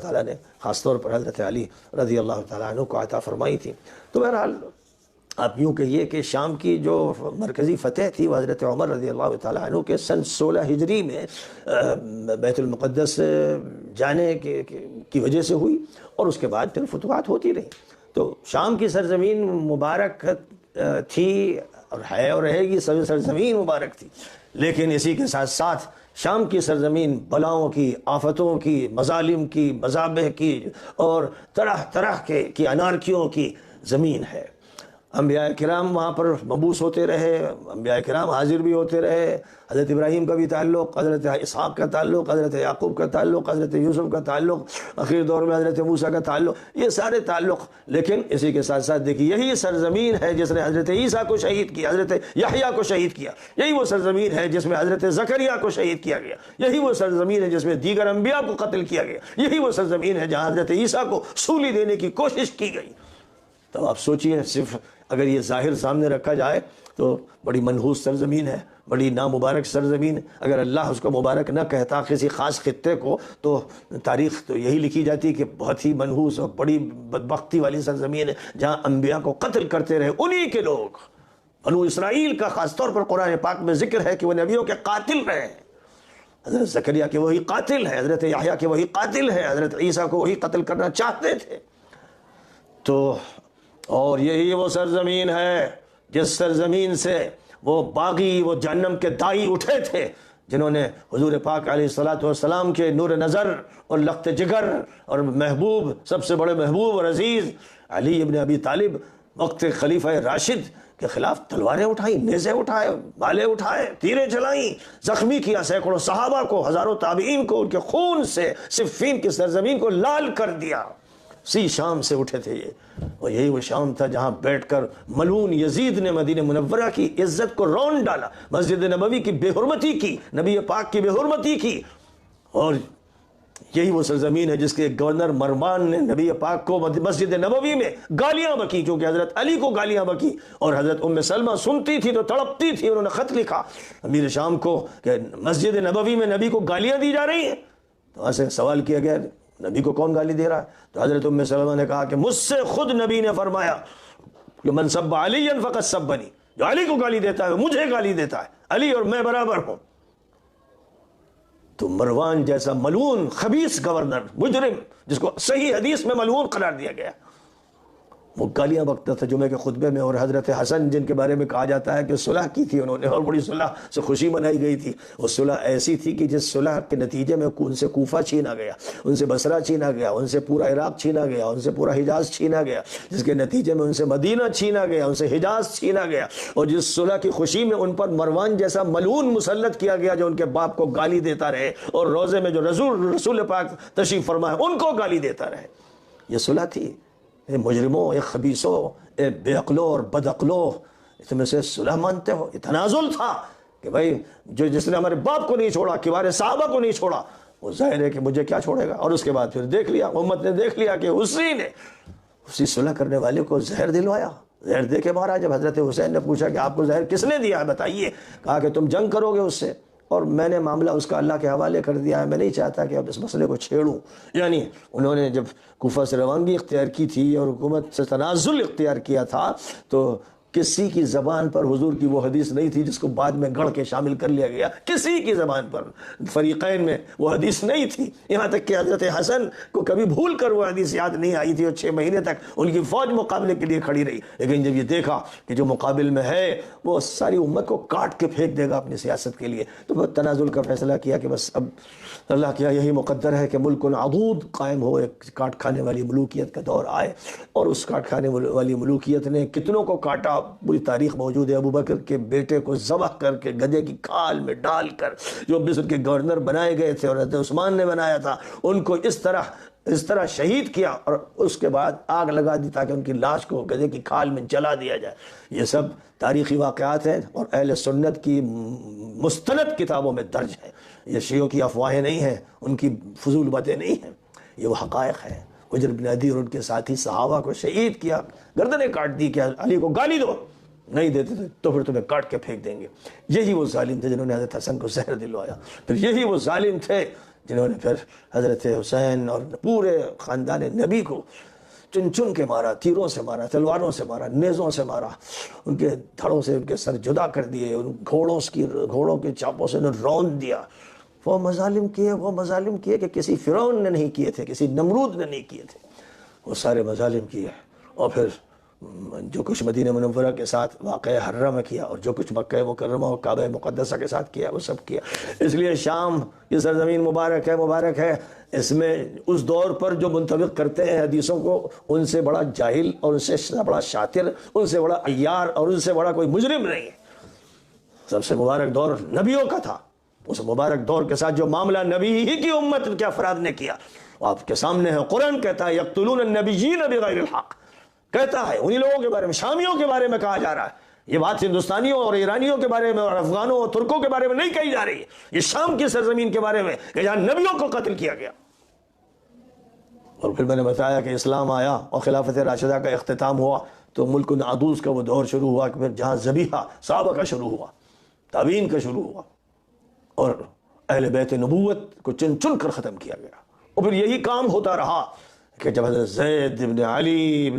تعالیٰ نے خاص طور پر حضرت علی رضی اللہ تعالیٰ عنہ کو عطا فرمائی تھی۔ تو بہرحال آپ یوں کہیے کہ شام کی جو مرکزی فتح تھی وہ حضرت عمر رضی اللہ تعالیٰ عنہ کے سن 16 ہجری میں بیت المقدس جانے کی وجہ سے ہوئی، اور اس کے بعد پھر فتوحات ہوتی رہی۔ تو شام کی سرزمین مبارک تھی اور ہے اور رہے گی، سرزمین مبارک تھی، لیکن اسی کے ساتھ ساتھ شام کی سرزمین بلاؤں کی، آفتوں کی، مظالم کی، مذابح کی اور طرح طرح کی انارکیوں کی زمین ہے۔ انبیاء کرام وہاں پر مبعوث ہوتے رہے، انبیاء کرام حاضر بھی ہوتے رہے، حضرت ابراہیم کا بھی تعلق، حضرت اسحاق کا تعلق، حضرت یعقوب کا تعلق، حضرت یوسف کا تعلق، اخیر دور میں حضرت موسیٰ کا تعلق، یہ سارے تعلق۔ لیکن اسی کے ساتھ ساتھ دیکھیے یہی سرزمین ہے جس نے حضرت عیسیٰ کو شہید کیا، حضرت یحییٰ کو شہید کیا، یہی وہ سرزمین ہے جس میں حضرت زکریا کو شہید کیا گیا، یہی وہ سرزمین ہے جس میں دیگر انبیاء کو قتل کیا گیا، یہی وہ سرزمین ہے جہاں حضرت عیسیٰ کو سولی دینے کی کوشش کی گئی۔ تو آپ سوچئے، صرف اگر یہ ظاہر سامنے رکھا جائے تو بڑی منحوس سرزمین ہے، بڑی نامبارک سرزمین ہے۔ اگر اللہ اس کو مبارک نہ کہتا کسی خاص خطے کو تو تاریخ تو یہی لکھی جاتی کہ بہت ہی منحوس اور بڑی بدبختی والی سرزمین ہے جہاں انبیاء کو قتل کرتے رہے انہی کے لوگ۔ بنو اسرائیل کا خاص طور پر قرآن پاک میں ذکر ہے کہ وہ نبیوں کے قاتل رہے، حضرت زکریا کے وہی قاتل ہے، حضرت یحییٰ کے وہی قاتل ہے، حضرت عیسیٰ کو وہی قتل کرنا چاہتے تھے۔ تو اور یہی وہ سرزمین ہے جس سرزمین سے وہ باغی، وہ جہنم کے دائی اٹھے تھے جنہوں نے حضور پاک علیہ الصلوۃ والسلام کے نور نظر اور لخت جگر اور محبوب، سب سے بڑے محبوب اور عزیز علی ابن ابی طالب وقت خلیفہ راشد کے خلاف تلواریں اٹھائیں، نیزے اٹھائے، بالے اٹھائے، تیریں چلائیں، زخمی کیا سینکڑوں صحابہ کو، ہزاروں تابعین کو، ان کے خون سے صفین کی سرزمین کو لال کر دیا۔ اسی شام سے اٹھے تھے یہ، اور یہی وہ شام تھا جہاں بیٹھ کر ملعون یزید نے مدینہ منورہ کی عزت کو رون ڈالا، مسجد نبوی کی بے حرمتی کی، نبی پاک کی بے حرمتی کی۔ اور یہی وہ سرزمین ہے جس کے گورنر مروان نے نبی پاک کو مسجد نبوی میں گالیاں بکی، کیونکہ حضرت علی کو گالیاں بکی، اور حضرت ام سلمہ سنتی تھی تو تڑپتی تھی۔ انہوں نے خط لکھا امیر شام کو کہ مسجد نبوی میں نبی کو گالیاں دی جا رہی ہیں۔ تو وہاں سے سوال کیا گیا نبی کو کون گالی دے رہا ہے؟ تو حضرت ام سلمہ نے کہا کہ مجھ سے خود نبی نے فرمایا کہ من سب علی فقط سبنی، جو علی کو گالی دیتا ہے مجھے گالی دیتا ہے، علی اور میں برابر ہوں۔ تو مروان جیسا ملعون خبیث گورنر، مجرم، جس کو صحیح حدیث میں ملعون قرار دیا گیا، وہ گالیاں بکتا تھا جمعے کے خطبے میں۔ اور حضرت حسن جن کے بارے میں کہا جاتا ہے کہ صلح کی تھی انہوں نے، اور بڑی صلح سے خوشی منائی گئی تھی، وہ صلح ایسی تھی کہ جس صلح کے نتیجے میں ان سے کوفہ چھینا گیا، ان سے بصرہ چھینا گیا، ان سے پورا عراق چھینا گیا، ان سے پورا حجاز چھینا گیا، جس کے نتیجے میں ان سے مدینہ چھینا گیا، ان سے حجاز چھینا گیا، اور جس صلح کی خوشی میں ان پر مروان جیسا ملعون مسلط کیا گیا جو ان کے باپ کو گالی دیتا رہے، اور روزے میں جو رسول پاک تشریف فرما ہے ان کو گالی دیتا رہے۔ یہ صلح تھی۔ اے مجرموں، اے خبیثوں، اے بے عقلوں اور بد عقلوں، تم اسے صلح مانتے ہو؟ یہ تنازل تھا کہ بھائی جس نے ہمارے باپ کو نہیں چھوڑا، کبار صحابہ کو نہیں چھوڑا، وہ ظاہر ہے کہ مجھے کیا چھوڑے گا۔ اور اس کے بعد پھر دیکھ لیا، امت نے دیکھ لیا کہ اسی صلح کرنے والے کو زہر دلوایا، زہر دے کے مارا۔ جب حضرت حسین نے پوچھا کہ آپ کو زہر کس نے دیا ہے بتائیے، کہا کہ تم جنگ کرو گے اس سے، اور میں نے معاملہ اس کا اللہ کے حوالے کر دیا ہے، میں نہیں چاہتا کہ اب اس مسئلے کو چھیڑوں۔ یعنی انہوں نے جب کوفہ سے روانگی اختیار کی تھی اور حکومت سے تنازل اختیار کیا تھا تو کسی کی زبان پر حضور کی وہ حدیث نہیں تھی جس کو بعد میں گڑھ کے شامل کر لیا گیا، کسی کی زبان پر فریقین میں وہ حدیث نہیں تھی، یہاں تک کہ حضرت حسن کو کبھی بھول کر وہ حدیث یاد نہیں آئی تھی، اور 6 مہینے تک ان کی فوج مقابلے کے لیے کھڑی رہی۔ لیکن جب یہ دیکھا کہ جو مقابل میں ہے وہ ساری امت کو کاٹ کے پھینک دے گا اپنی سیاست کے لیے، تو وہ تنازل کا فیصلہ کیا کہ بس اب اللہ کیا یہی مقدر ہے کہ ملک عضود قائم ہو، ایک کاٹ کھانے والی ملوکیت کا دور آئے۔ اور اس کاٹ کھانے والی ملوکیت نے کتنوں کو کاٹا، پوری تاریخ موجود ہے۔ ابو بکر کے بیٹے کو ذبح کر کے گدھے کی کھال میں ڈال کر، جو مصر کے گورنر بنائے گئے تھے اور حضرت عثمان نے بنایا تھا، ان کو اس طرح شہید کیا، اور اس کے بعد آگ لگا دی تاکہ ان کی لاش کو گدھے کی کھال میں جلا دیا جائے۔ یہ سب تاریخی واقعات ہیں اور اہل سنت کی مستند کتابوں میں درج ہے۔ یہ شیعوں کی افواہیں نہیں ہیں، ان کی فضول باتیں نہیں ہیں، یہ وہ حقائق ہیں۔ حجر بن عدی اور ان کے ساتھی صحابہ کو شہید کیا، گردنیں کاٹ دی کہ علی کو گالی دو، نہیں دیتے تھے تو پھر تمہیں کاٹ کے پھینک دیں گے۔ یہی وہ ظالم تھے جنہوں نے حضرت حسن کو زہر دلوایا، پھر یہی وہ ظالم تھے جنہوں نے پھر حضرت حسین اور پورے خاندان نبی کو چن چن کے مارا، تیروں سے مارا، تلواروں سے مارا، نیزوں سے مارا، ان کے دھڑوں سے ان کے سر جدا کر دیے، ان گھوڑوں کے چاپوں سے انہیں روند دیا۔ وہ مظالم کیے کہ کسی فرعون نے نہیں کیے تھے، کسی نمرود نے نہیں کیے تھے، وہ سارے مظالم کیے۔ اور پھر جو کچھ مدینہ منورہ کے ساتھ واقع حرہ میں کیا، اور جو کچھ مکہ مکرمہ اور کعبہ مقدسہ کے ساتھ کیا، وہ سب کیا۔ اس لیے شام یہ سرزمین مبارک ہے۔ اس میں اس دور پر جو منطبق کرتے ہیں حدیثوں کو، ان سے بڑا جاہل اور ان سے بڑا شاطر، ان سے بڑا عیار اور ان سے بڑا کوئی مجرم نہیں ہے۔ سب سے مبارک دور نبیوں کا تھا۔ اس مبارک دور کے ساتھ جو معاملہ نبی ہی کی امت کے افراد نے کیا، آپ کے سامنے ہے۔ قرآن کہتا ہے یقتلون النبیین بغیر الحق، کہتا ہے انہی لوگوں کے بارے میں، شامیوں کے بارے میں کہا جا رہا ہے۔ یہ بات ہندوستانیوں اور ایرانیوں کے بارے میں اور افغانوں اور ترکوں کے بارے میں نہیں کہی جا رہی ہے، یہ شام کی سرزمین کے بارے میں کہ جہاں نبیوں کو قتل کیا گیا۔ اور پھر میں نے بتایا کہ اسلام آیا اور خلافت راشدہ کا اختتام ہوا تو ملک عدوز کا وہ دور شروع ہوا کہ پھر جہاں ذبیحہ صحابہ کا شروع ہوا، تابعین کا شروع ہوا، اور اہل بیت نبوت کو چن چن کر ختم کیا گیا۔ اور پھر یہی کام ہوتا رہا کہ جب حضرت زید بن علی